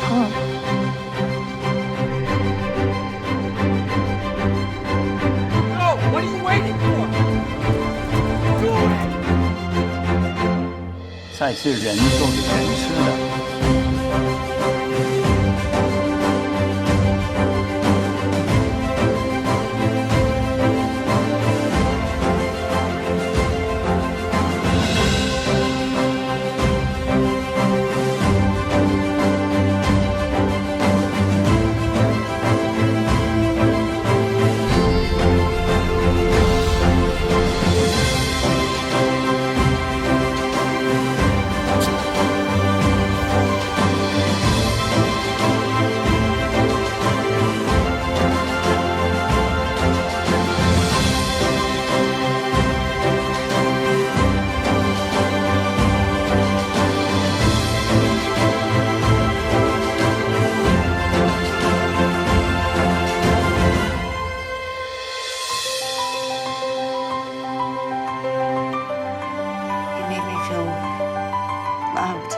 Tamam. No, what are you waiting for? Do it! 菜是人做给人吃的。You make me feel loved.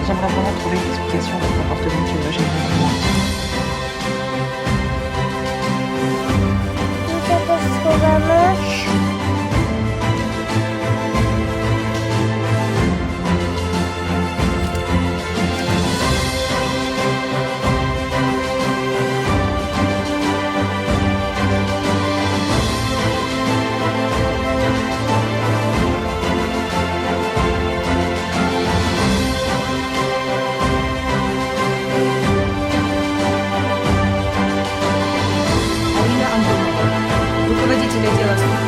J'aimerais vraiment trouver une explication à ce comportement qui va générer moi. Алина Антонова, руководитель отдела спорта.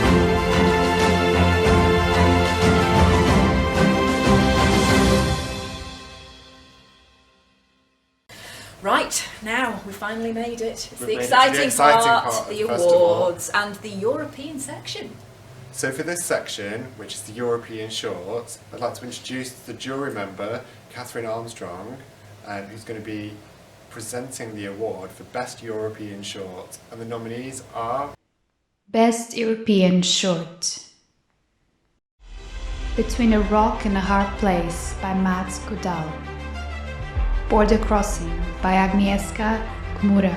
Right, now we finally made it. It's We've the made it to the exciting, exciting part, part of the the festival. awards and the European section. So for this section, which is the European short, I'd like to introduce the jury member, Catherine Armstrong, who's going to be presenting the award for Best European Short. And the nominees are... Best European Short. Between a Rock and a Hard Place by Mats Godal. Border Crossing by Agnieszka Chmura.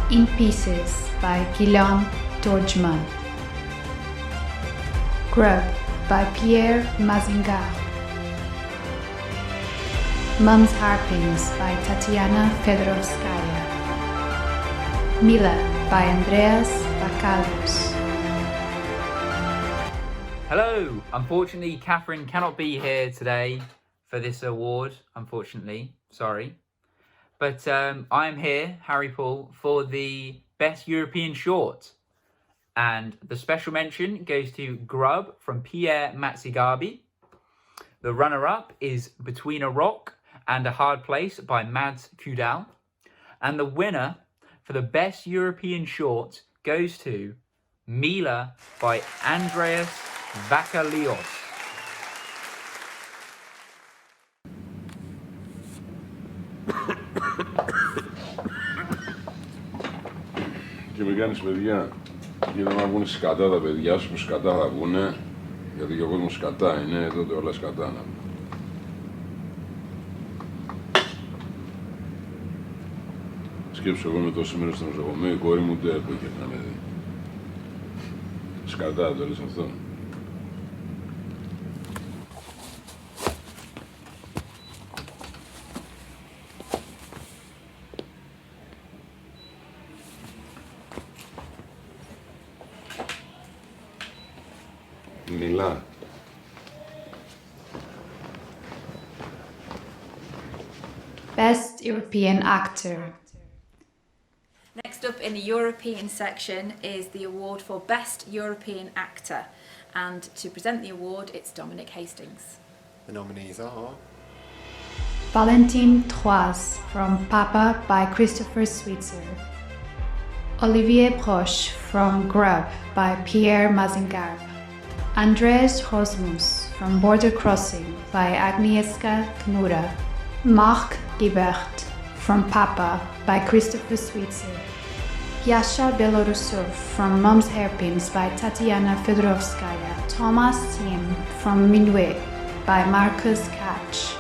In Pieces by Guillaume Torgman. Grub by Pierre Mazingar. Mum's Harpings by Tatiana Fedorovskaya. Mila by Andreas Bakalos. Hello! Unfortunately, Catherine cannot be here today for this award, unfortunately. Sorry. But I'm here, Harry Paul, for the Best European Short. And the special mention goes to Grub from Pierre Matzigabi. The runner-up is Between a Rock and a Hard Place by Mads Kudal. And the winner for the Best European Short goes to Mila by Andreas Vakalios. Και με κάνεις παιδιά, γιατί να βγουν σκατά τα παιδιά σου που σκατά θα βγουνε, γιατί και ο κόσμος σκατά είναι, τότε όλα σκατά να βγουν. Σκέψου εγώ με τόση μέρα στο νοσοκομείο, η κόρη μου ούτε έχω είχε να με δει. Σκατά το λες αυτό. Μιλά. Best European Actor. Next up in the European section is the award for Best European Actor. And to present the award, it's Dominic Hastings. The nominees are... Valentine Trois from Papa by Christopher Switzer. Olivier Broche from Grub by Pierre Mazingarbe. Andrzej Rosmus from Border Crossing by Agnieszka Knura. Marc Guibert from Papa by Christopher Switzer. Yasha Belorusov from Mom's Hairpins by Tatiana Fedorovskaya. Thomas Thiem from Minuet by Marcus Catch.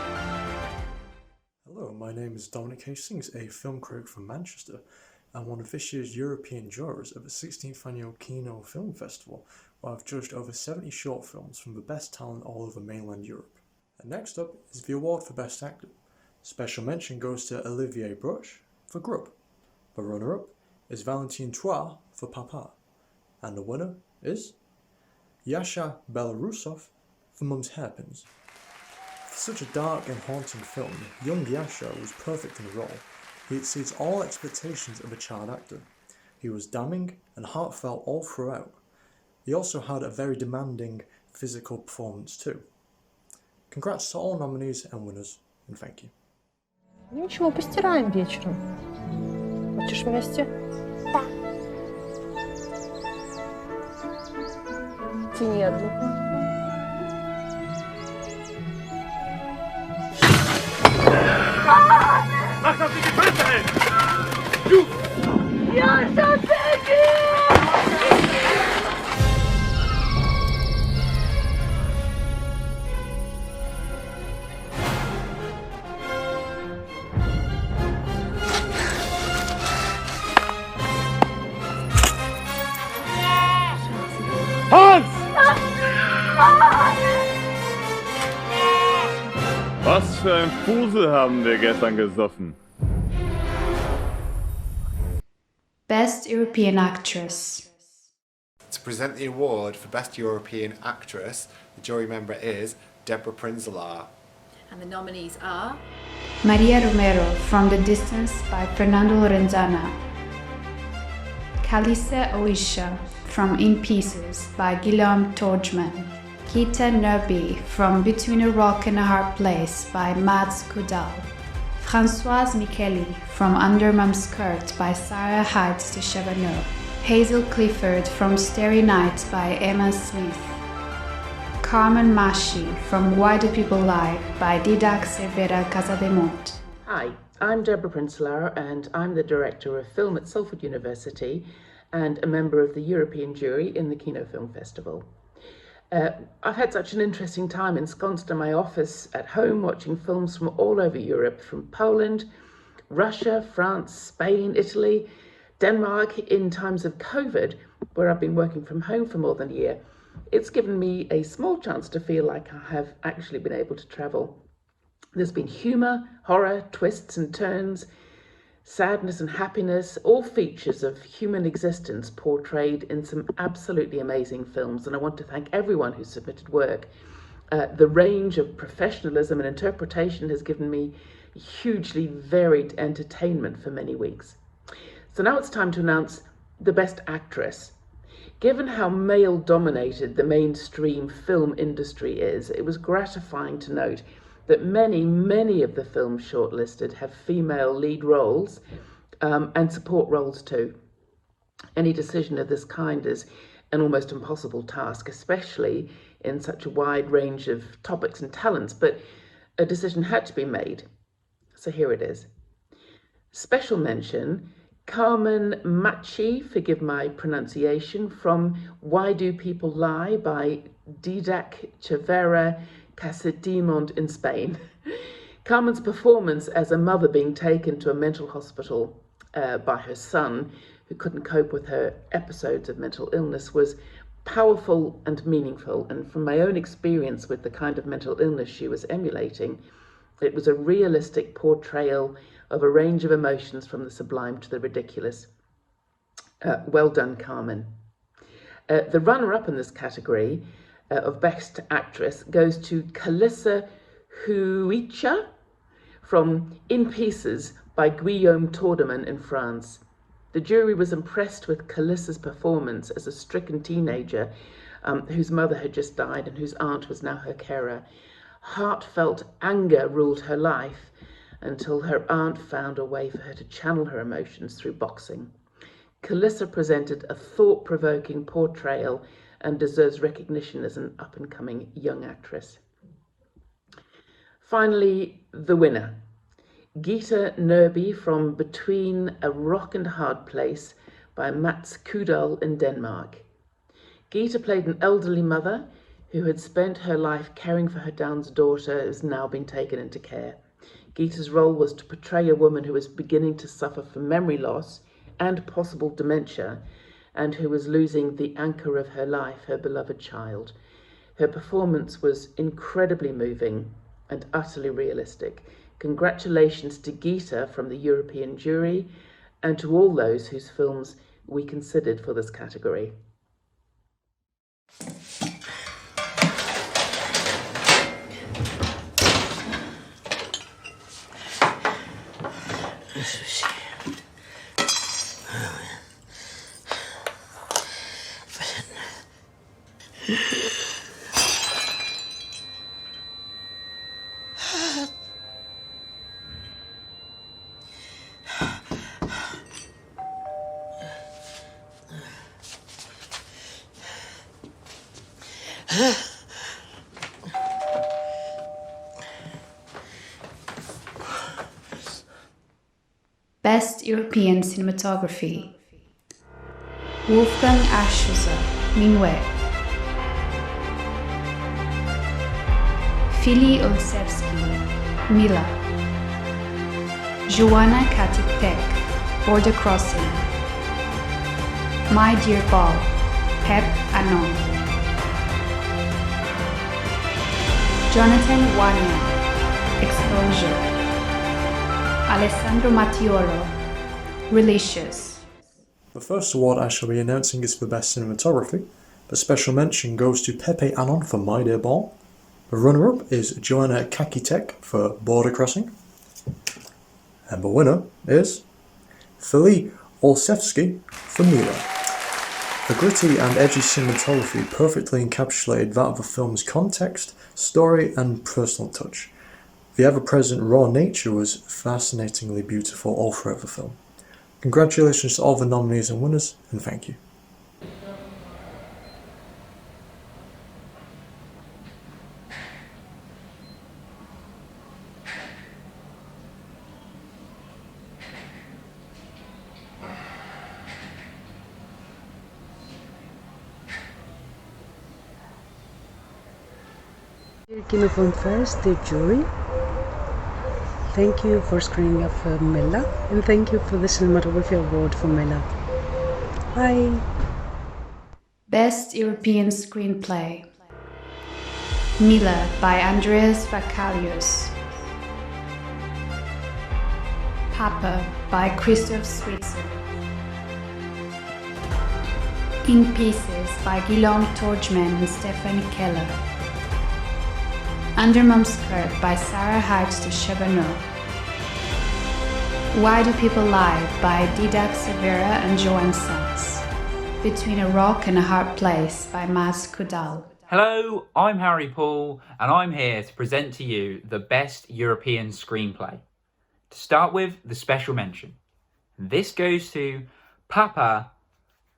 Hello, my name is Dominic Hastings, a film critic from Manchester and one of this year's European jurors at the 16th Annual Kinofilm Festival, where I've judged over 70 short films from the best talent all over mainland Europe. And next up is the award for Best Actor. Special mention goes to Olivier Broche for Grub. The runner-up is Valentine Trois for Papa. And the winner is Yasha Belorusov for Mum's Hairpins. For such a dark and haunting film, young Yasha was perfect in the role. He exceeds all expectations of a child actor. He was damning and heartfelt all throughout. He also had a very demanding physical performance too. Congrats to all nominees and winners, and thank you. Ничего, постираем вечером. Хочешь вместе? Да. Тяни одну. Mach, dass sie die Fresse hält! Du! Ja, Hans! Was für ein Fusel haben wir gestern gesoffen? Best European Actress. To present the award for Best European Actress, the jury member is Deborah Prinzler. And the nominees are Maria Romero from The Distance by Fernando Lorenzana. Kalise Oisha from In Pieces by Guillaume Torgman. Kita Nerbi from Between a Rock and a Hard Place by Mads Kudal. Françoise Micheli from Under Mom's Skirt by Sarah Heights de Chavaneux. Hazel Clifford from Starry Night by Emma Smith. Carmen Mashi from Why Do People Lie by Didac Cervera Casademont. Hi, I'm Deborah Prinzler and I'm the Director of Film at Salford University and a member of the European jury in the Kinofilm Festival. I've had such an interesting time ensconced in my office at home watching films from all over Europe, from Poland, Russia, France, Spain, Italy, Denmark in times of COVID, where I've been working from home for more than a year. It's given me a small chance to feel like I have actually been able to travel. There's been humour, horror, twists and turns, sadness and happiness, all features of human existence portrayed in some absolutely amazing films. And I want to thank everyone who submitted work. The range of professionalism and interpretation has given me hugely varied entertainment for many weeks. So now it's time to announce the Best Actress. Given how male-dominated the mainstream film industry is, it was gratifying to note that many of the films shortlisted have female lead roles and support roles too. Any decision of this kind is an almost impossible task, especially in such a wide range of topics and talents, but a decision had to be made. So here it is. Special mention, Carmen Machi, forgive my pronunciation, from Why Do People Lie by Didac Cervera Casademont in Spain. Carmen's performance as a mother being taken to a mental hospital by her son, who couldn't cope with her episodes of mental illness, was powerful and meaningful. And from my own experience with the kind of mental illness she was emulating, it was a realistic portrayal of a range of emotions from the sublime to the ridiculous. Well done, Carmen. The runner-up in this category of Best Actress goes to Kalisa Huicha from In Pieces by Guillaume Tordeman in France. The jury was impressed with Kalisa's performance as a stricken teenager whose mother had just died and whose aunt was now her carer. Heartfelt anger ruled her life, until her aunt found a way for her to channel her emotions through boxing. Calissa presented a thought-provoking portrayal and deserves recognition as an up-and-coming young actress. Finally, the winner. Gita Nørby from Between a Rock and a Hard Place by Mats Kudal in Denmark. Gita played an elderly mother who had spent her life caring for her Down's daughter who has now been taken into care. Gita's role was to portray a woman who was beginning to suffer from memory loss and possible dementia, and who was losing the anchor of her life, her beloved child. Her performance was incredibly moving and utterly realistic. Congratulations to Gita from the European jury and to all those whose films we considered for this category. Best European Cinematography: Wolfgang Aschusser, Minuet. Fili Olszewski, Mila. Joanna Katic-Peck, Border Crossing. My Dear Paul, Pep Anon. Jonathan Wanya, Exposure. Alessandro Mattiolo, Relicious. The first award I shall be announcing is for Best Cinematography. The special mention goes to Pepe Anon for My Dear Ball. The runner-up is Joanna Kacitek for Border Crossing. And the winner is Fili Olszewski for Mila. The gritty and edgy cinematography perfectly encapsulated that of the film's context, story and personal touch. The ever-present raw nature was fascinatingly beautiful all throughout the film. Congratulations to all the nominees and winners, and thank you. Kinofilm Fest, the jury. Thank you for screening of Mela, and thank you for the Cinematography Award for Mela. Bye! Best European Screenplay: Mila by Andreas Vakalius. Papa by Christoph Switzer. In Pieces by Guillaume Torgman and Stephanie Keller. Under Mom's Skirt by Sarah Heights de Charbonneau. Why Do People Lie by Didac Severa and Joanne Sanz. Between a Rock and a Hard Place by Mats Kudal. Hello, I'm Harry Paul, and I'm here to present to you the Best European Screenplay. To start with, the special mention. This goes to Papa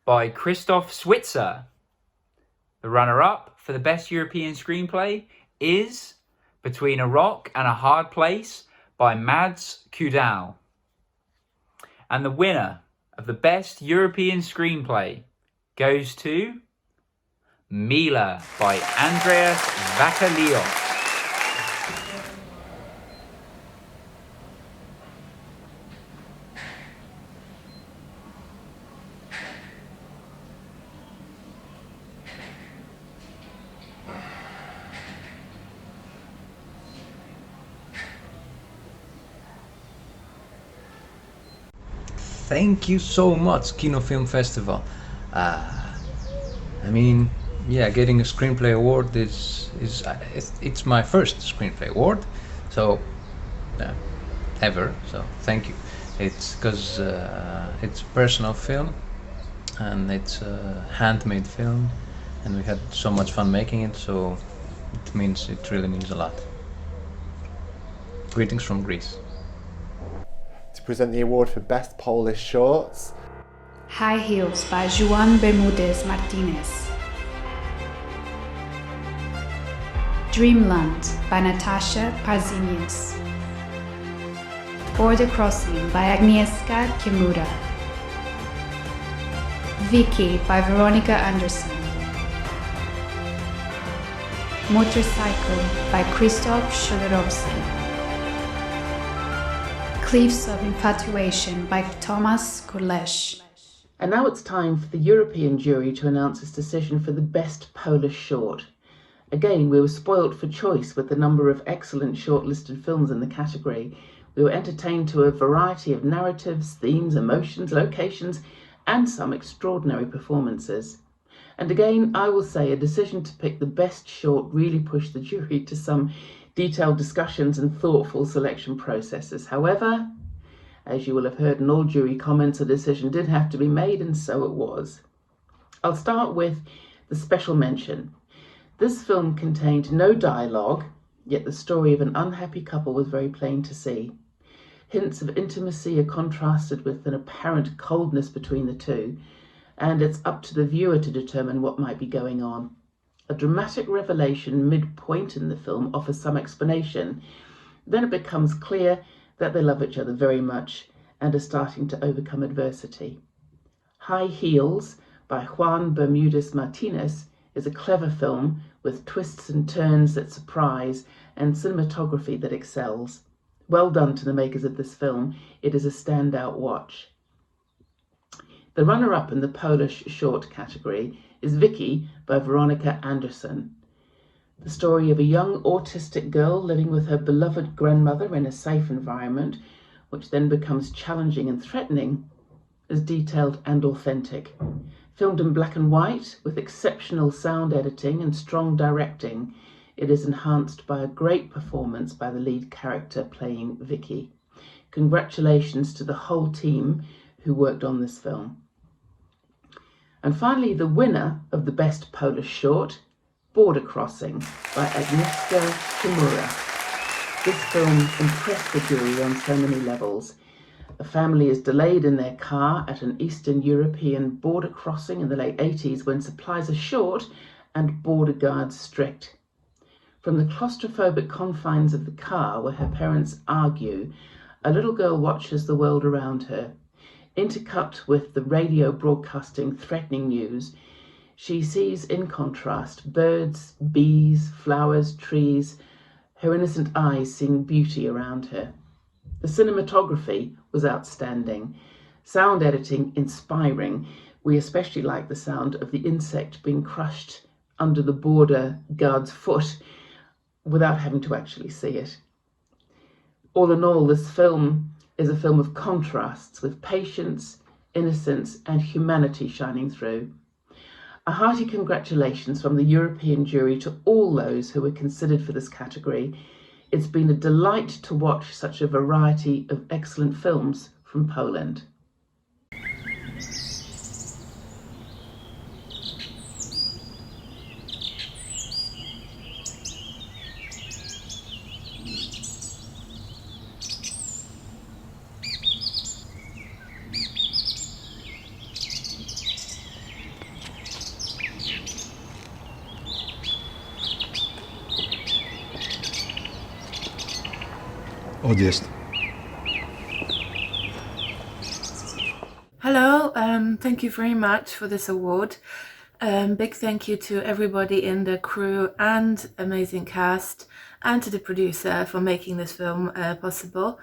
by Christoph Switzer. The runner-up for the Best European Screenplay is Between a Rock and a Hard Place by Mads Kudal. And the winner of the Best European Screenplay goes to Mila by Andreas Vakalios. Thank you so much, Kinofilm Festival. I mean, yeah, getting a screenplay award it's my first screenplay award, so ever. So thank you. It's because it's a personal film, and it's a handmade film, and we had so much fun making it. So it really means a lot. Greetings from Greece. present the award for Best Polish Shorts. High Heels by Joan Bermudez Martinez. Dreamland by Natasha Parzinius. Border Crossing by Agnieszka Kimura. Vicky by Veronica Anderson. Motorcycle by Krzysztof Szoderowski. Cliffs of Infatuation by Tomasz Kurlesh. And now it's time for the European jury to announce its decision for the best Polish short. Again, we were spoilt for choice with the number of excellent shortlisted films in the category. We were entertained to a variety of narratives, themes, emotions, locations, and some extraordinary performances. And again, I will say a decision to pick the best short really pushed the jury to some detailed discussions and thoughtful selection processes. However, as you will have heard in all jury comments, a decision did have to be made, and so it was. I'll start with the special mention. This film contained no dialogue, yet the story of an unhappy couple was very plain to see. Hints of intimacy are contrasted with an apparent coldness between the two, and it's up to the viewer to determine what might be going on. A dramatic revelation midpoint in the film offers some explanation. Then it becomes clear that they love each other very much and are starting to overcome adversity. High Heels by Juan Bermudez Martinez is a clever film with twists and turns that surprise and cinematography that excels. Well done to the makers of this film. It is a standout watch. The runner-up in the Polish short category is Vicky by Veronica Anderson. The story of a young autistic girl living with her beloved grandmother in a safe environment, which then becomes challenging and threatening, is detailed and authentic. Filmed in black and white with exceptional sound editing and strong directing, it is enhanced by a great performance by the lead character playing Vicky. Congratulations to the whole team who worked on this film. And finally, the winner of the Best Polish Short, Border Crossing by Agnieszka Kimura. This film impressed the jury on so many levels. A family is delayed in their car at an Eastern European border crossing in the late 80s when supplies are short and border guards strict. From the claustrophobic confines of the car where her parents argue, a little girl watches the world around her. Intercut with the radio broadcasting threatening news, she sees in contrast birds, bees, flowers, trees, her innocent eyes seeing beauty around her. The cinematography was outstanding. Sound editing inspiring. We especially like the sound of the insect being crushed under the border guard's foot without having to actually see it. All in all, this film is a film of contrasts with patience, innocence, and humanity shining through. A hearty congratulations from the European jury to all those who were considered for this category. It's been a delight to watch such a variety of excellent films from Poland. Odjazd. Hello, thank you very much for this award. Big thank you to everybody in the crew and amazing cast, and to the producer for making this film possible.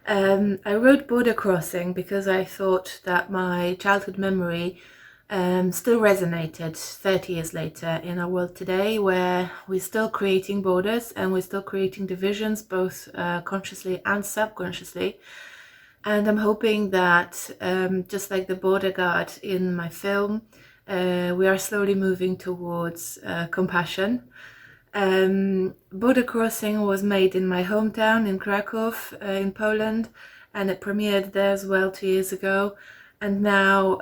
I wrote Border Crossing because I thought that my childhood memory still resonated 30 years later in our world today, where we're still creating borders and we're still creating divisions, both consciously and subconsciously. And I'm hoping that just like the border guard in my film, we are slowly moving towards compassion. Border Crossing was made in my hometown in Krakow in Poland, and it premiered there as well 2 years ago. And now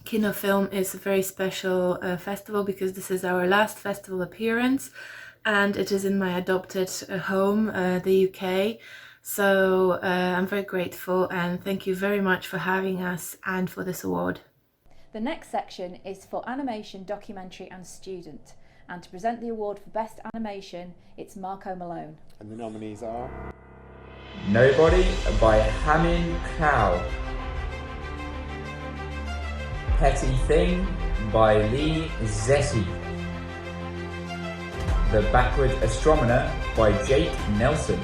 Kinofilm is a very special festival because this is our last festival appearance, and it is in my adopted home, the UK. So I'm very grateful, and thank you very much for having us and for this award. The next section is for animation, documentary and student. And to present the award for Best Animation, it's Marco Malone. And the nominees are Nobody by Hamin Kao. Petty Thing by Lee Zessi. The Backward Astronomer by Jake Nelson.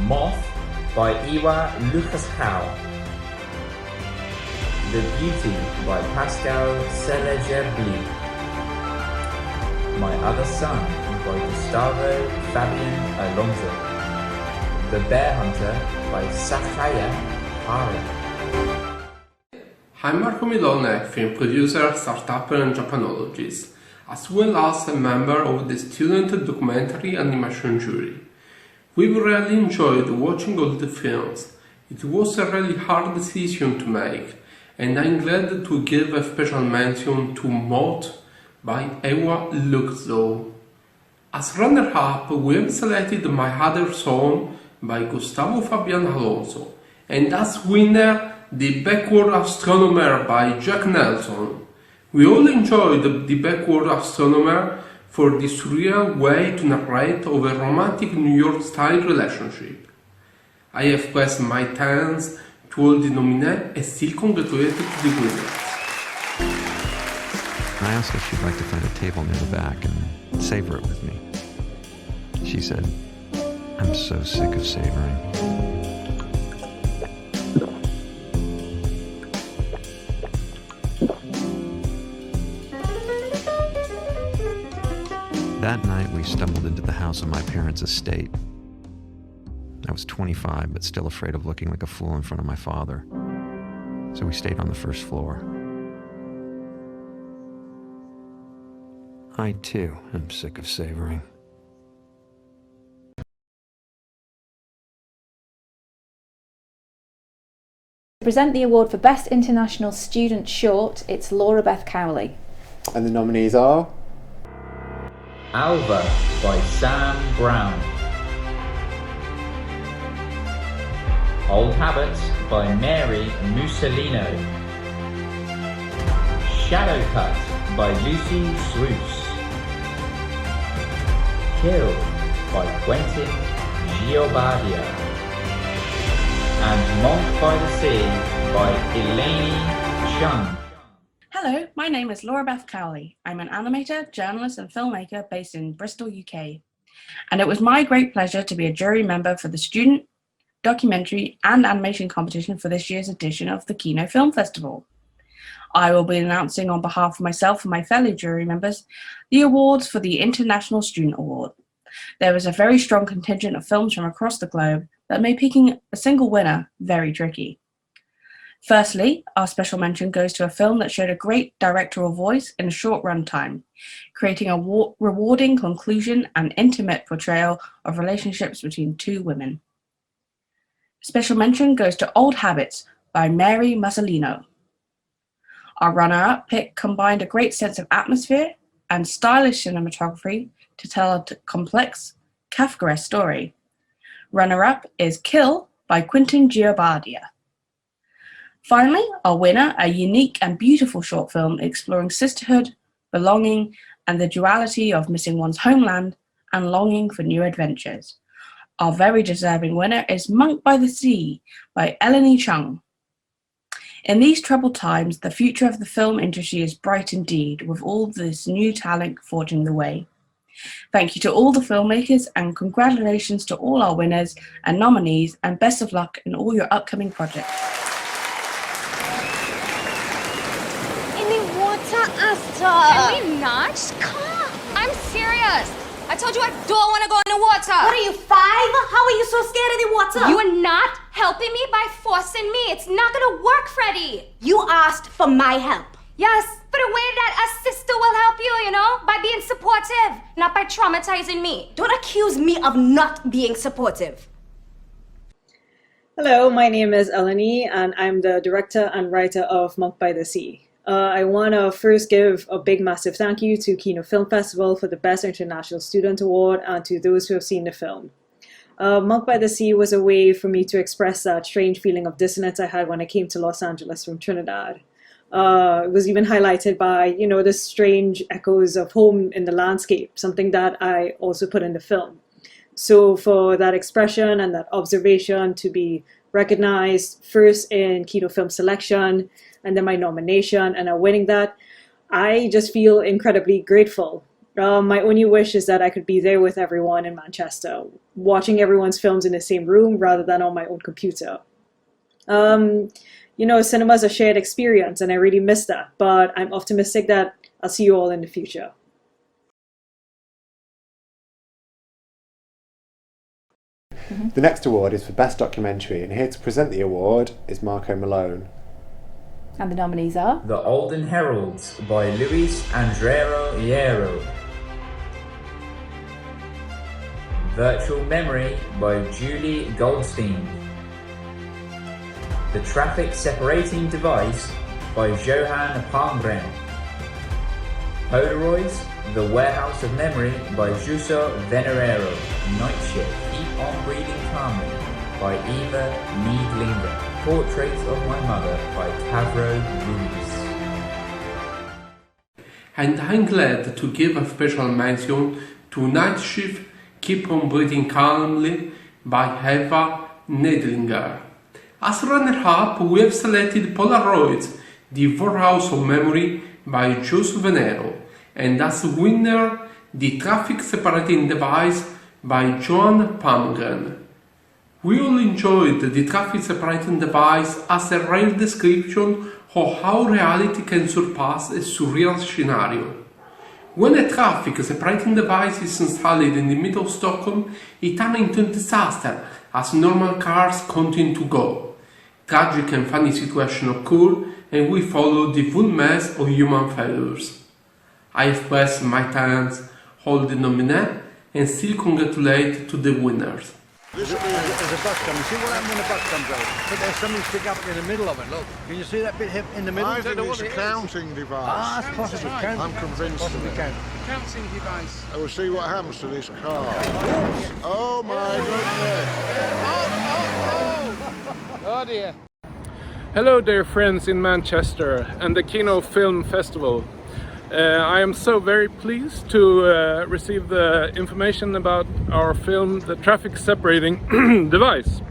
Moth by Iwa Lucas-Howe. The Beauty by Pascal Selegerbi. My Other Son by Gustavo Fabian Alonso. The Bear Hunter by Sakaya Hara. I'm Marco Milone, film producer, startupper and Japanologist, as well as a member of the student documentary animation jury. We've really enjoyed watching all the films. It was a really hard decision to make, and I'm glad to give a special mention to Moth by Ewa Luxo. As runner-up, we have selected My Other Son by Gustavo Fabian Alonso, and as winner, The Backward Astronomer by Jack Nelson. We all enjoyed The Backward Astronomer for the surreal way to narrate of a romantic New York-style relationship. I have pressed my thanks to all the nominees and still congratulated to the winners. I asked if she'd like to find a table near the back and savor it with me. She said, "I'm so sick of savoring." That night, we stumbled into the house on my parents' estate. I was 25, but still afraid of looking like a fool in front of my father. So we stayed on the first floor. I, too, am sick of savoring. To present the award for Best International Student Short, it's Laura Beth Cowley. And the nominees are Alva by Sam Brown. Old Habits by Mary Mussolino. Shadow Cut by Lucy Swoops. Kill by Quentin Giobardia. And Monk by the Sea by Elaine Chung. Hello, my name is Laura Beth Cowley. I'm an animator, journalist and filmmaker based in Bristol, UK. And it was my great pleasure to be a jury member for the student, documentary and animation competition for this year's edition of the Kinofilm Festival. I will be announcing on behalf of myself and my fellow jury members the awards for the International Student Award. There is a very strong contingent of films from across the globe that made picking a single winner very tricky. Firstly, our special mention goes to a film that showed a great directorial voice in a short runtime, creating a rewarding conclusion and intimate portrayal of relationships between two women. Special mention goes to Old Habits by Mary Mussolino. Our runner-up pick combined a great sense of atmosphere and stylish cinematography to tell a complex, Kafkaesque story. Runner-up is Kill by Quentin Giobardia. Finally, our winner, a unique and beautiful short film exploring sisterhood, belonging, and the duality of missing one's homeland and longing for new adventures. Our very deserving winner is Monk by the Sea by Eleni Chung. In these troubled times, the future of the film industry is bright indeed, with all this new talent forging the way. Thank you to all the filmmakers and congratulations to all our winners and nominees, and best of luck in all your upcoming projects. Can we not? Come. I'm serious. I told you I don't want to go in the water. What are you, 5? How are you so scared of the water? You are not helping me by forcing me. It's not gonna work, Freddie. You asked for my help. Yes, but a way that a sister will help you, you know? By being supportive, not by traumatizing me. Don't accuse me of not being supportive. Hello, my name is Eleni, and I'm the director and writer of Monk by the Sea. I want to first give a big massive thank you to Kinofilm Festival for the Best International Student Award and to those who have seen the film. Monk by the Sea was a way for me to express that strange feeling of dissonance I had when I came to Los Angeles from Trinidad. It was even highlighted by, the strange echoes of home in the landscape, something that I also put in the film. So for that expression and that observation to be recognized first in Kinofilm selection and then my nomination and winning that, I just feel incredibly grateful. My only wish is that I could be there with everyone in Manchester, watching everyone's films in the same room rather than on my own computer. Cinema is a shared experience and I really miss that, but I'm optimistic that I'll see you all in the future. The next award is for Best Documentary, and here to present the award is Marco Malone. And the nominees are The Olden Heralds by Luis Andrero Hierro, Virtual Memory by Julie Goldstein, The Traffic Separating Device by Johan Palmgren, Polaroids, The Warehouse of Memory by Jusso Venerero, Night Shift, Keep on Breathing Calmly by Eva Needlinger, Portraits of My Mother by Tavro Ruiz. And I'm glad to give a special mention to Night Shift, Keep on Breathing Calmly by Eva Needlinger. As runner-up, we have selected Polaroids, The Warehouse of Memory by Jusso Venero, and as winner, The Traffic Separating Device by Johan Palmgren. We all enjoyed The Traffic Separating Device as a rare description of how reality can surpass a surreal scenario. When a traffic separating device is installed in the middle of Stockholm, it turns into a disaster as normal cars continue to go. Tragic and funny situations occur, and we follow the full mess of human failures. I express my thanks all the nominees and still congratulate to the winners. There's a bus coming. See what happened when the bus comes over? But there's something sticking up in the middle of it. Look, can you see that bit in the middle? I think it's a counting device. Ah, it's possibly counting. I'm convinced of it. Counting device. I will see what happens to this car. Oh my goodness! Oh dear. Hello dear friends in Manchester and the Kinofilm Festival. I am so very pleased to receive the information about our film, The Traffic Separating Device.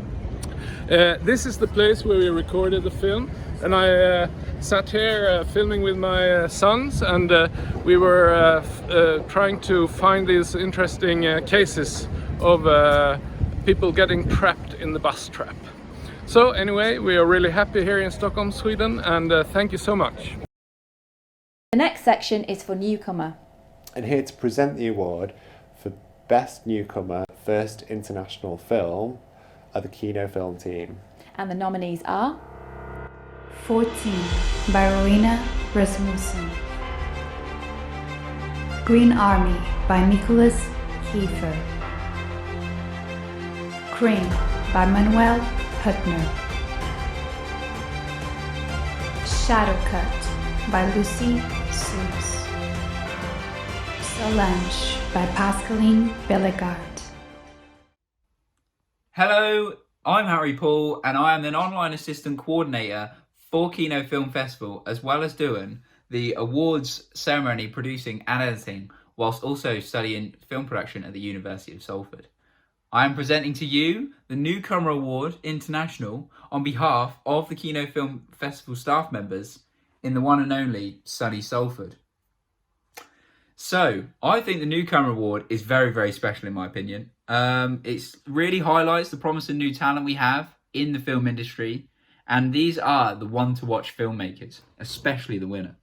This is the place where we recorded the film, and I sat here filming with my sons, and we were trying to find these interesting cases of people getting trapped in the bus trap. So anyway, we are really happy here in Stockholm, Sweden, and thank you so much. The next section is for Newcomer. And here to present the award for Best Newcomer First International Film are the Kinofilm team. And the nominees are 14 by Rowena Rasmussen, Green Army by Nicholas Kiefer, Cream by Manuel Putner, Shadowcut by Lucy Suits, Solange by Pascaline Bellegarde. Hello, I'm Harry Paul, and I am an online assistant coordinator for Kinofilm Festival, as well as doing the awards ceremony, producing and editing, whilst also studying film production at the University of Salford. I am presenting to you the Newcomer Award International on behalf of the Kinofilm Festival staff members in the one and only sunny Salford. So, I think the Newcomer Award is very, very special in my opinion. It really highlights the promising new talent we have in the film industry, and these are the one-to-watch filmmakers, especially the winner.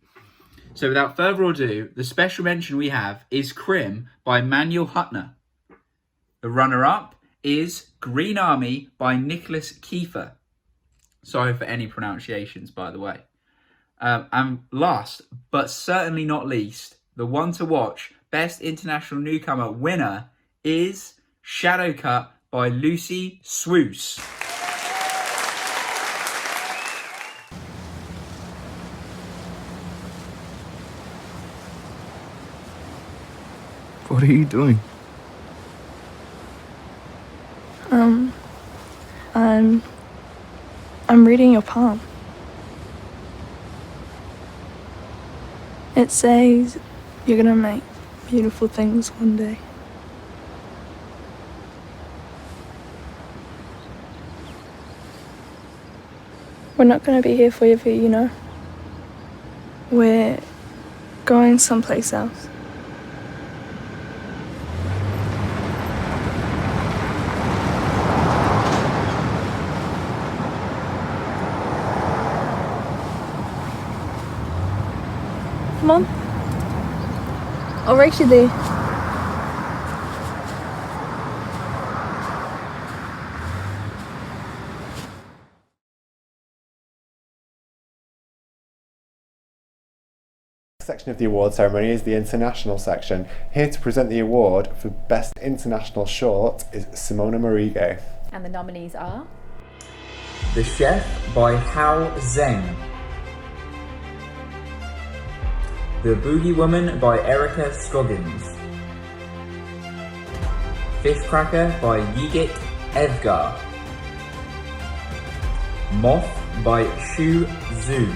So without further ado, the special mention we have is Crim by Manuel Hutner. The runner-up is Green Army by Nicholas Kiefer. Sorry for any pronunciations, by the way. And last, but certainly not least, the one-to-watch Best International Newcomer winner is Shadowcut by Lucy Swoos. What are you doing? I'm reading your palm. It says you're gonna make beautiful things one day. We're not gonna be here forever, you know. We're going someplace else. Come on. I'll race you there. Section of the award ceremony is the international section. Here to present the award for Best International Short is Simona Marige. And the nominees are The Chef by Hao Zheng. The Boogie Woman by Erica Scoggins. Fish Cracker by Yigit Evgar. Moth by Shu Zhu.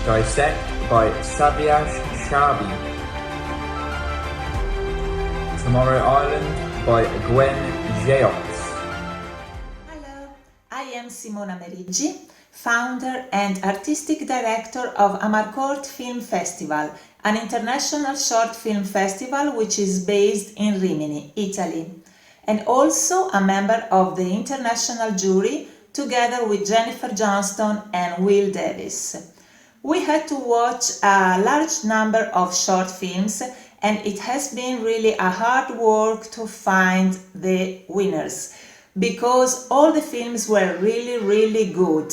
Dissect by Sabiash Shabi. Tomorrow Island by Gwen Jeox. Hello, I am Simona Meriggi, founder and artistic director of Amarcord Film Festival, an international short film festival which is based in Rimini, Italy, and also a member of the international jury together with Jennifer Johnston and Will Davis. We had to watch a large number of short films, and it has been really a hard work to find the winners because all the films were really good.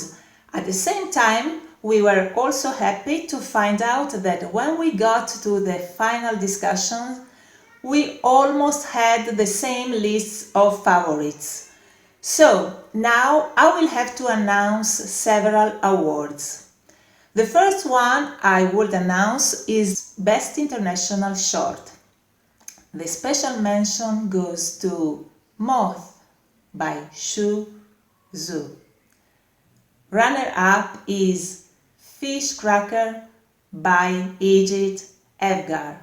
At the same time, we were also happy to find out that when we got to the final discussions, we almost had the same lists of favorites. So now I will have to announce several awards. The first one I would announce is Best International Short. The special mention goes to Moth by Shu Zhu. Runner-up is Fish Cracker by Yigit Evgar.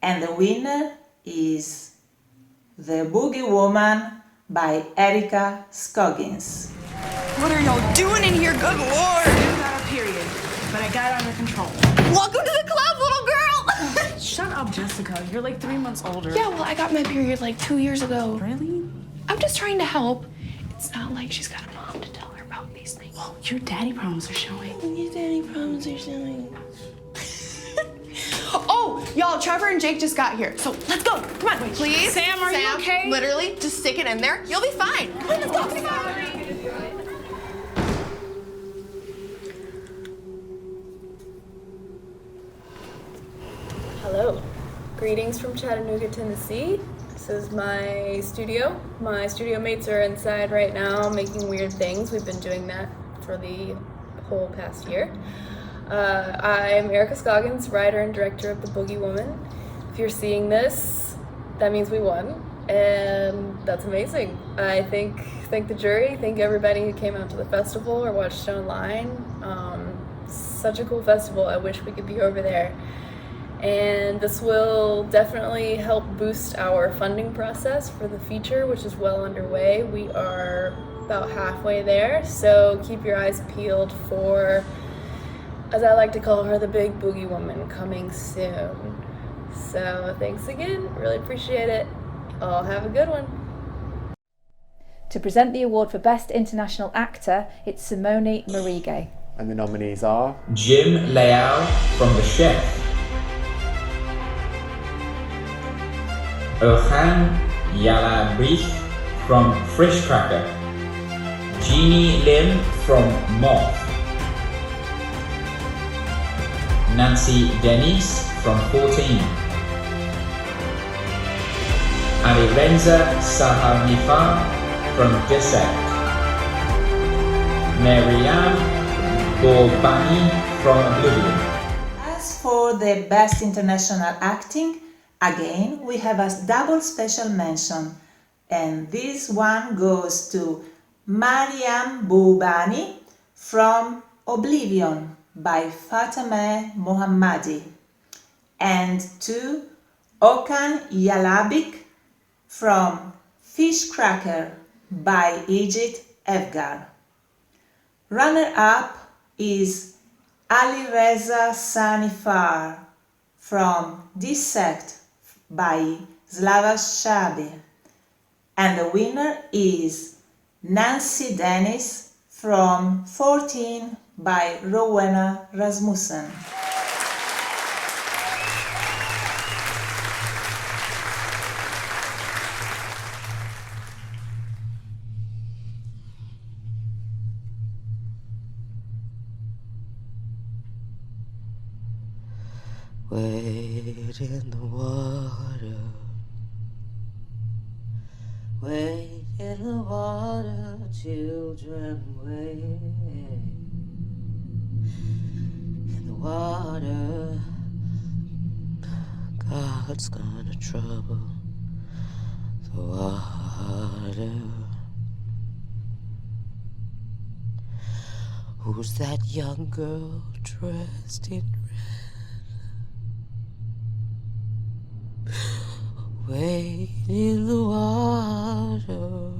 And the winner is The Boogie Woman by Erica Scoggins. What are y'all doing in here? Good lord! I got a period, but I got it under control. Welcome to the club, little girl! Shut up, Jessica. You're like 3 months older. Yeah, well, I got my period like 2 years ago. Really? I'm just trying to help. It's not like she's got a mom to tell her about these things. Well, your daddy problems are showing. Your daddy problems are showing. Oh, y'all, Trevor and Jake just got here. So let's go. Come on, please. Sam, are you okay? Literally, just stick it in there. You'll be fine. Come on, let's go. Come on. Hello. Greetings from Chattanooga, Tennessee. This is my studio. My studio mates are inside right now making weird things. We've been doing that for the whole past year. I'm Erica Scoggins, writer and director of The Boogie Woman. If you're seeing this, that means we won, and that's amazing. I thank the jury, thank everybody who came out to the festival or watched it online. Such a cool festival. I wish we could be over there. And this will definitely help boost our funding process for the feature, which is well underway. We are about halfway there, so keep your eyes peeled for, as I like to call her, the Big Boogie Woman, coming soon. So thanks again, really appreciate it. Y'all have a good one. To present the award for Best International Actor, it's Simone Marige. And the nominees are Jim Liao from The Chef. Orhan Yalabrich from Fish Cracker. Jeannie Lim from Moth. Nancy Denise from 14. Alirenza Sahanifa from Dissect. Marianne Borbani from Oblivion. As for the Best International Acting, again we have a double special mention. And this one goes to Mariam Boubani from Oblivion by Fatemeh Mohammadi, and to Okan Yalabik from Fish Cracker by Ijit Evgar. Runner-up is Ali Reza Sanifar from Dissect by Slava Shabi, and the winner is Nancy Dennis from 14 by Rowena Rasmussen. Wade in the water, wade in the water, children, wade in the water. God's gonna trouble the water. Who's that young girl dressed in wade in the water?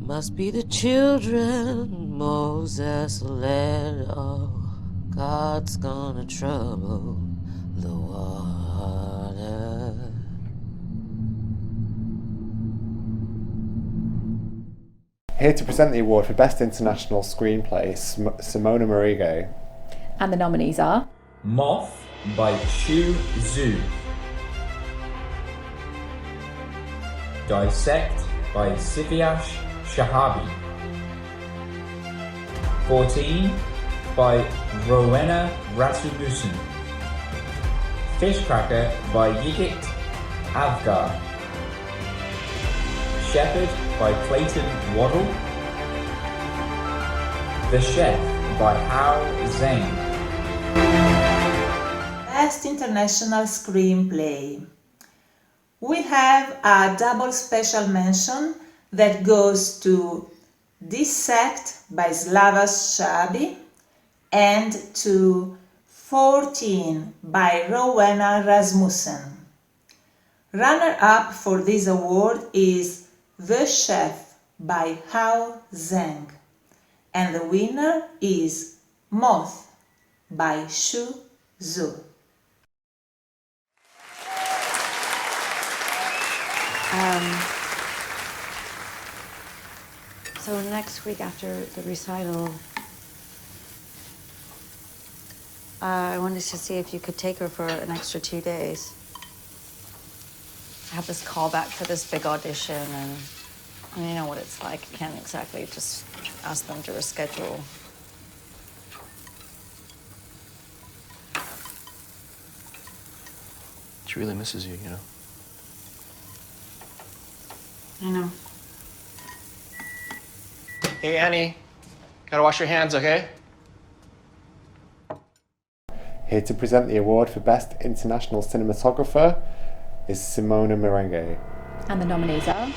Must be the children Moses led. Oh, God's gonna trouble the water. Here to present the award for Best International Screenplay, Simona Marigo. And the nominees are Moth by Shu Zhu, Dissect by Sivyash Shahabi, 14 by Rowena Rasmussen, Fishcracker by Yigit Avgar, Shepherd by Clayton Waddle, The Chef by Hao Zhang. Best International Screenplay. We have a double special mention that goes to Dissect by Slavas Shabi and to 14 by Rowena Rasmussen. Runner-up for this award is The Chef by Hao Zhang, and the winner is Moth by Shu Zhu. So next week after the recital, I wanted to see if you could take her for an extra 2 days. I have this call back for this big audition, and you know what it's like. You can't exactly just ask them to reschedule. She really misses you, you know. I know. Hey, Annie. Gotta wash your hands, okay? Here to present the award for Best International Cinematographer is Simona Merengue. And the nominees are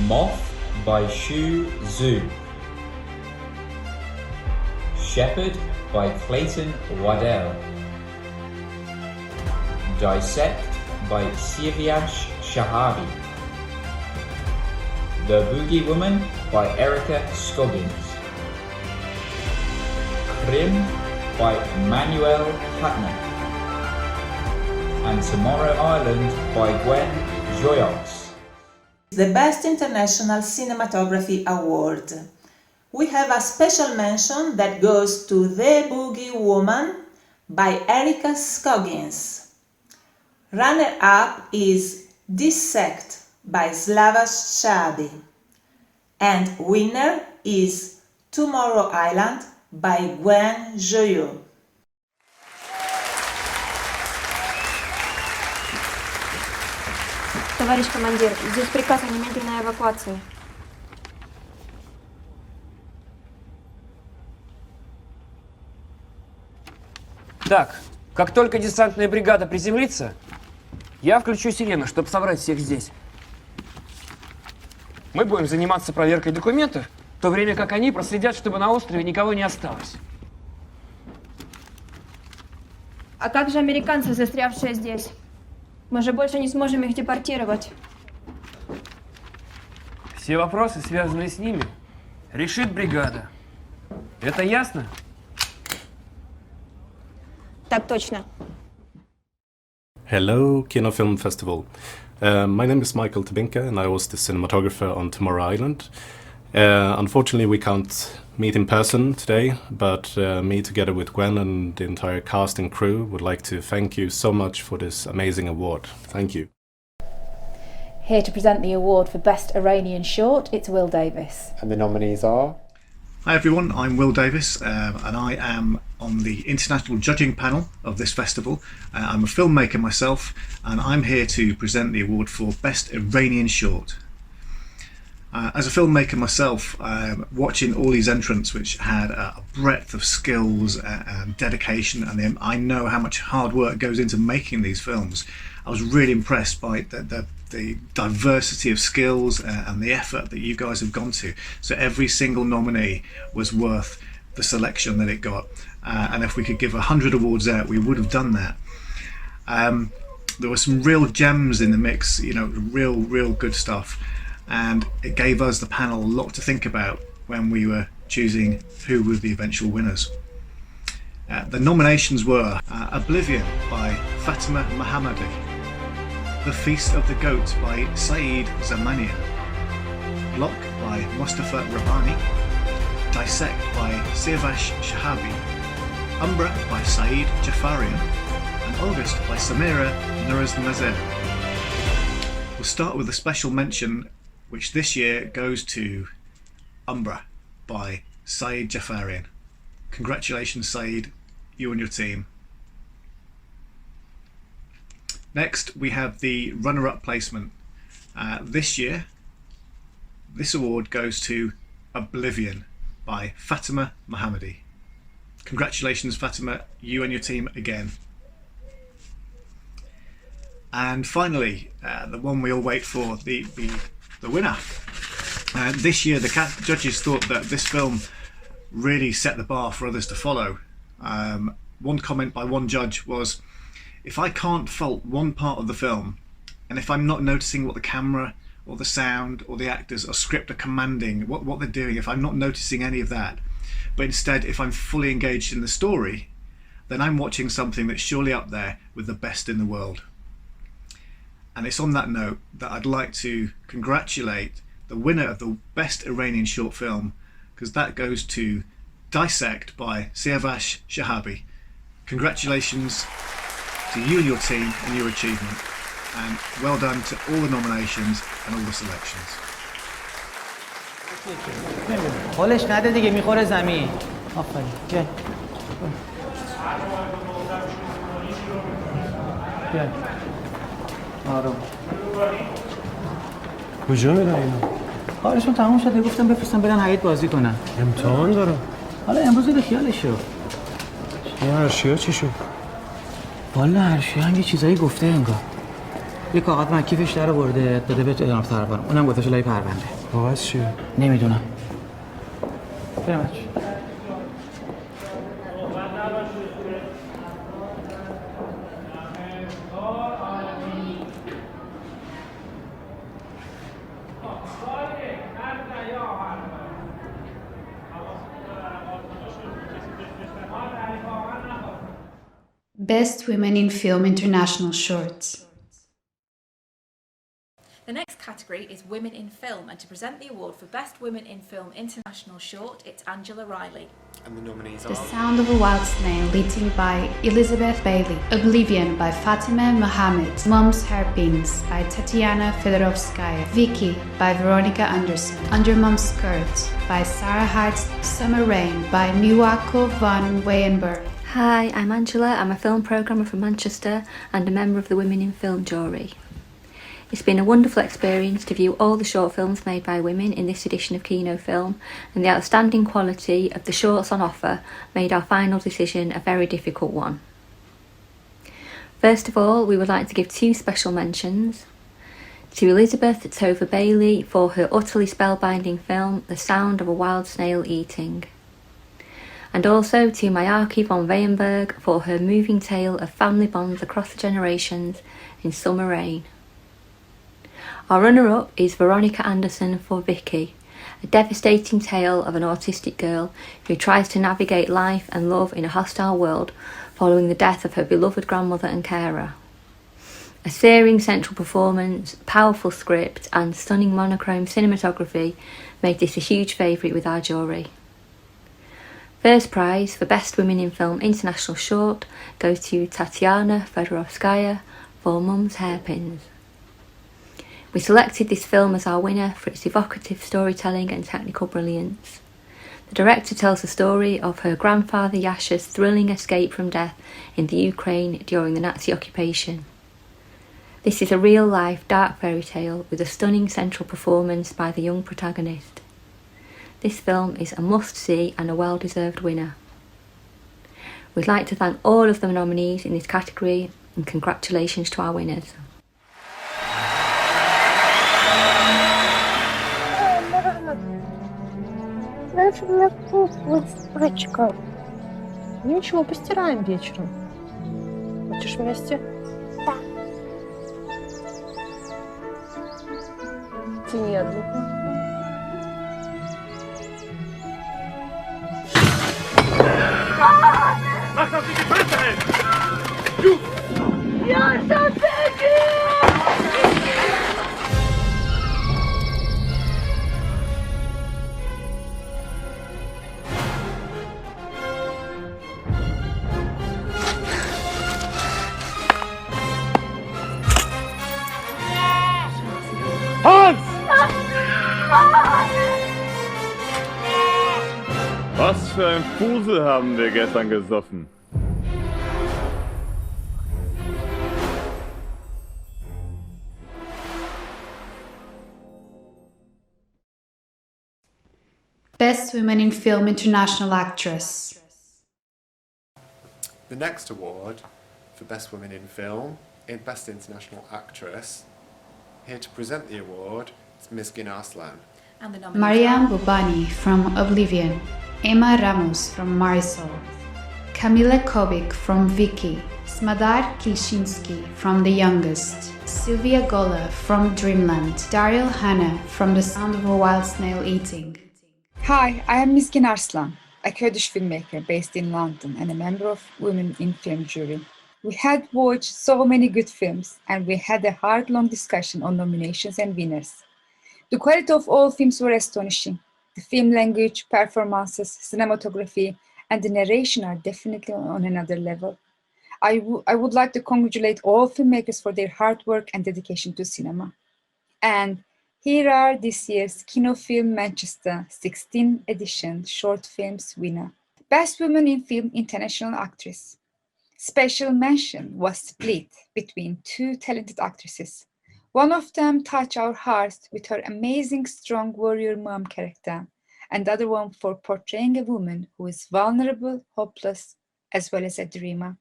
Moth by Shu Zhu, Shepherd by Clayton Waddell, Dissect by Sivyash Shahabi, The Boogie Woman by Erica Scoggins, Krim by Manuel Hutner, and Tomorrow Island by Gwen Joyox. The Best International Cinematography Award. We have a special mention that goes to The Boogie Woman by Erica Scoggins. Runner-up is Dissect by Slavas Shabi, and winner is Tomorrow Island by Gwen Joyox. Товарищ командир, здесь приказ о немедленной эвакуации. Так, как только десантная бригада приземлится, я включу сирену, чтобы собрать всех здесь. Мы будем заниматься проверкой документов, в то время как они проследят, чтобы на острове никого не осталось. А как же американцы, застрявшие здесь? Мы же больше не сможем их депортировать. Все вопросы, связанные с ними, решит бригада. Это ясно? Так точно. Hello, Kinofilm Festival. My name is Michael Tabinka and I was the cinematographer on Tomorrow Island. Unfortunately, we can't meet in person today, but me together with Gwen and the entire cast and crew would like to thank you so much for this amazing award. Thank you. Here to present the award for Best Iranian Short, it's Will Davis. And the nominees are? Hi everyone, I'm Will Davis and I am on the international judging panel of this festival. I'm a filmmaker myself and I'm here to present the award for Best Iranian Short. As a filmmaker myself, watching all these entrants which had a breadth of skills and dedication, and I know how much hard work goes into making these films, I was really impressed by the diversity of skills and the effort that you guys have gone to. So every single nominee was worth the selection that it got. And if we could give 100 awards out, we would have done that. There were some real gems in the mix, you know, real good stuff. And it gave us, the panel, a lot to think about when we were choosing who were the eventual winners. The nominations were Oblivion by Fatima Mohammadi, The Feast of the Goat by Saeed Zamanian, Block by Mustafa Rabbani, Dissect by Siavash Shahabi, Umbra by Saeed Jafarian, and August by Samira Nuraz-Nazer. We'll start with a special mention which this year goes to Umbra by Saeed Jafarian. Congratulations Saeed, you and your team. Next we have the runner-up placement. This year, this award goes to Oblivion by Fatima Mohammadi. Congratulations Fatima, you and your team again. And finally, the one we all wait for, the winner. This year the judges thought that this film really set the bar for others to follow. One comment by one judge was, if I can't fault one part of the film, and if I'm not noticing what the camera or the sound or the actors or script are commanding, what they're doing, if I'm not noticing any of that, but instead if I'm fully engaged in the story, then I'm watching something that's surely up there with the best in the world. And it's on that note that I'd like to congratulate the winner of the Best Iranian Short Film, because that goes to Dissect by Siavash Shahabi. Congratulations to you and your team and your achievement, and well done to all the nominations and all the selections. حالش نده دیگه میخوره زمین. آفرین. بیا. بیا. آروم. کجا میرن اینا؟ کارشون تموم شده، گفتم بفرستم برن حیاط بازی کنن. امتحان دارم. حالا امروز به خیالش شو. این هرشیا چی شد؟ والا هرشیا هم یه چیزایی گفته انگار. یه کاغذ من کیفش در آورده داده به اعلام طرفدارم. اونم گذاشته لای پرونده. کاغذ چیه؟ نمیدونم. بریم بچه. Best Women in Film International Shorts. The next category is Women in Film, and to present the award for Best Women in Film International Short, it's Angela Riley. And the nominees The are? Sound of a Wild Snail, written by Elizabeth Bailey. Oblivion by Fatima Mohammed. Mom's Hairpins by Tatiana Fedorovskaya. Vicky by Veronica Anderson. Under Mom's Skirt by Sarah Hart. Summer Rain by Miwako van Weyenberg. Hi, I'm Angela. I'm a film programmer from Manchester and a member of the Women in Film jury. It's been a wonderful experience to view all the short films made by women in this edition of Kinofilm, and the outstanding quality of the shorts on offer made our final decision a very difficult one. First of all, we would like to give two special mentions To Elizabeth Tova Bailey for her utterly spellbinding film The Sound of a Wild Snail Eating. And also to Mayaki von Weyenberg for her moving tale of family bonds across the generations in Summer Rain. Our runner-up is Veronica Anderson for Vicky, a devastating tale of an autistic girl who tries to navigate life and love in a hostile world following the death of her beloved grandmother and carer. A searing central performance, powerful script and stunning monochrome cinematography made this a huge favourite with our jury. First prize for Best Women in Film International Short goes to Tatiana Fedorovskaya for Mum's Hairpins. We selected this film as our winner for its evocative storytelling and technical brilliance. The director tells the story of her grandfather Yasha's thrilling escape from death in the Ukraine during the Nazi occupation. This is a real-life dark fairy tale with a stunning central performance by the young protagonist. This film is a must-see and a well-deserved winner. We'd like to thank all of the nominees in this category and congratulations to our winners. Ничего, постираем вечером. Хочешь вместе? Да. Тяни одну. You're so sick! Hans! Was für ein Fusel haben wir gestern gesoffen? Best Women in Film International Actress. The next award for Best Women in Film and Best International Actress, here to present the award, is Mizgin Arslan. And the nominees Mariam Bobani from Oblivion, Emma Ramos from Marisol, Kamila Kobik from Vicky, Smadar Kilshinsky from The Youngest, Sylvia Gola from Dreamland, Daryl Hannah from The Sound of a Wild Snail Eating. Hi, I am Mizgin Arslan, a Kurdish filmmaker based in London and a member of Women in Film jury. We had watched so many good films and we had a hard, long discussion on nominations and winners. The quality of all films were astonishing. The film language, performances, cinematography, and the narration are definitely on another level. I would like to congratulate all filmmakers for their hard work and dedication to cinema. And here are this year's Kinofilm Manchester 16th edition short films winner. Best Woman in Film International Actress. Special mention was split between two talented actresses. One of them touched our hearts with her amazing strong warrior mom character, and the other one for portraying a woman who is vulnerable, hopeless, as well as a dreamer.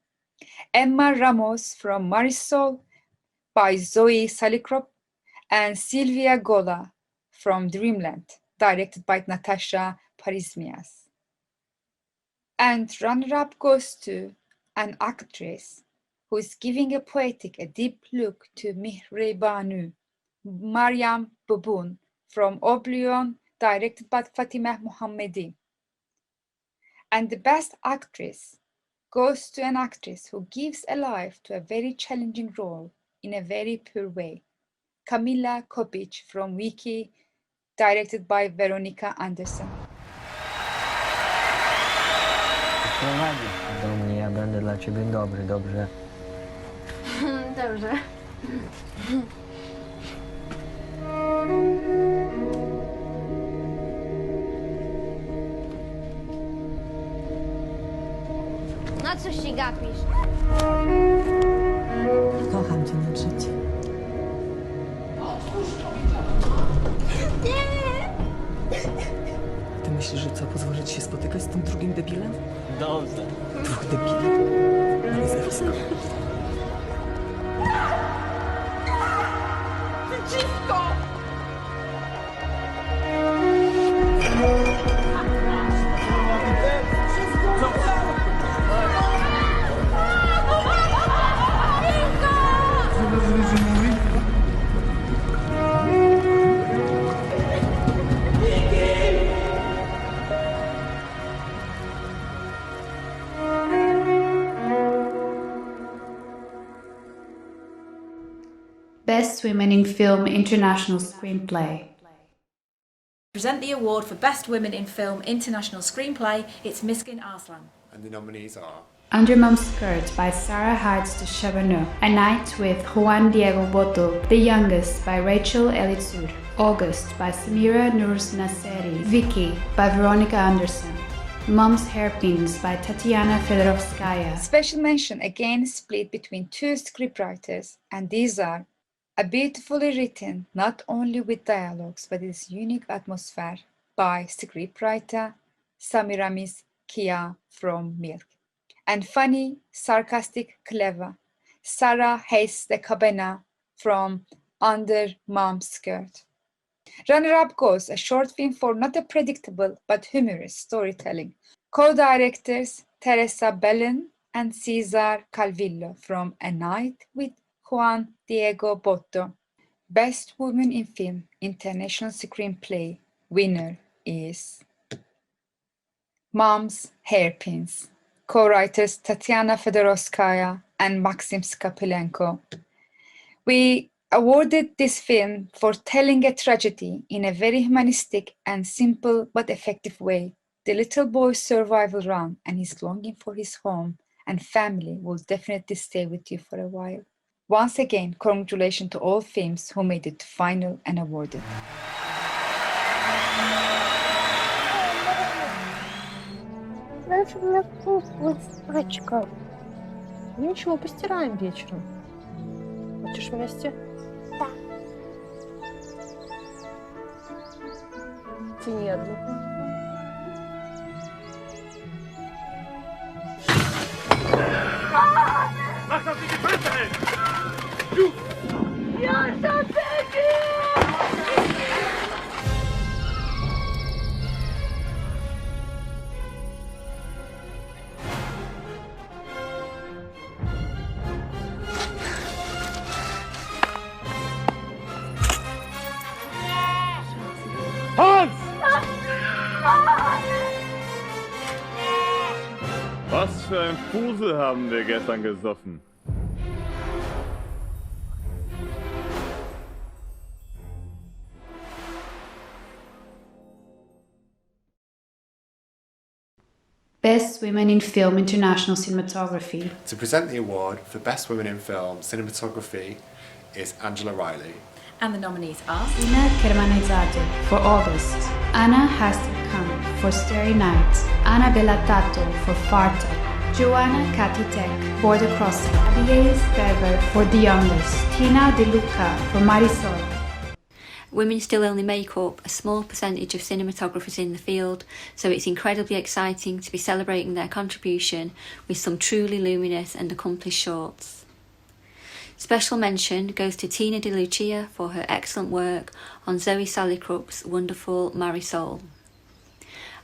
Emma Ramos from Marisol by Zoe Salikrop, and Sylvia Gola from Dreamland, directed by Natasha Parismias. And runner-up goes to an actress who is giving a poetic, a deep look to Mihre Banu, Mariam Bobun from Oblivion, directed by Fatimah Mohammedi. And the best actress goes to an actress who gives a life to a very challenging role in a very pure way. Kamila Kopic from Wiki, directed by Veronica Anderson. Prowadzi do mnie, ja będę dla ciebie dobry, dobrze? Dobrze. Na co się gapisz? Kocham cię na życie. Ty myślisz, że co? Pozwolę ci się spotykać z tym drugim debilem? Dobrze. Dwóch debili. Ale zaraz. Best Women in Film International Screenplay. Present the award for Best Women in Film International Screenplay, it's Miskin Arslan. And the nominees are Under Mom's Skirt by Sarah Hartz de Chavaneux, A Night with Juan Diego Boto, The Youngest by Rachel Elitzur, August by Samira Nurs Nasseri, Vicky by Veronica Anderson, Mom's Hairpins by Tatiana Fedorovskaya. Special mention again split between two scriptwriters, and these are A Beautifully Written, not only with dialogues but its unique atmosphere, by scriptwriter Samiramis Kia from Milk, and Funny, Sarcastic, Clever, Sarah Hayes de Cabena from Under Mom's Skirt. Runner-up goes a short film for not a predictable but humorous storytelling. Co-directors Teresa Belen and Cesar Calvillo from A Night with Juan Diego Boto. Best Woman in Film International Screenplay winner is Mom's Hairpins. Co-writers Tatiana Fedorovskaya and Maxim Skapelenko. We awarded this film for telling a tragedy in a very humanistic and simple but effective way. The little boy's survival run and his longing for his home and family will definitely stay with you for a while. Once again, congratulations to all films who made it to final and awarded. Ничего, постираем вечером. Хочешь вместе? Да. Тяни одну. Mach doch die Fresse, ey! Du! Ja, so Hans! Was für ein Fusel haben wir gestern gesoffen? Best Women in Film International Cinematography. To present the award for Best Women in Film Cinematography is Angela Riley. And the nominees are Ina Kermanezade for August, Anna Hastelkamp for Starry Night, Anna Bellatato for Farta, Joanna Katitek, Border Crossing, Abigail Sperber for The Youngest, Tina De Luca for Marisol. Women still only make up a small percentage of cinematographers in the field, so it's incredibly exciting to be celebrating their contribution with some truly luminous and accomplished shorts. Special mention goes to Tina De Lucia for her excellent work on Zoe Salicrup's wonderful Marisol.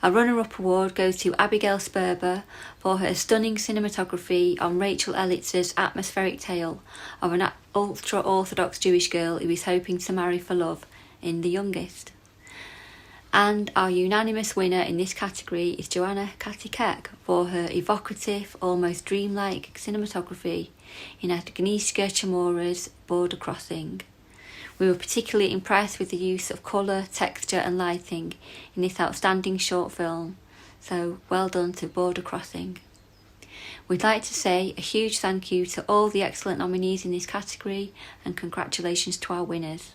A runner-up award goes to Abigail Sperber for her stunning cinematography on Rachel Elitzur's atmospheric tale of an ultra-Orthodox Jewish girl who is hoping to marry for love in The Youngest. And our unanimous winner in this category is Joanna Katikek for her evocative, almost dreamlike cinematography in Agnieszka Chamorra's Border Crossing. We were particularly impressed with the use of colour, texture and lighting in this outstanding short film, so well done to Border Crossing. We'd like to say a huge thank you to all the excellent nominees in this category and congratulations to our winners.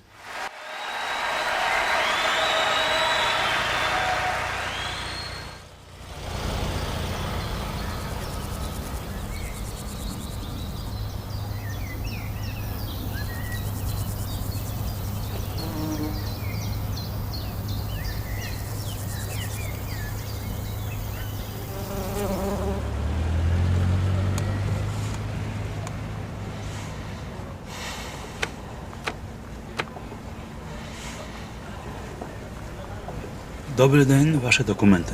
Dobry dzień, wasze dokumenty.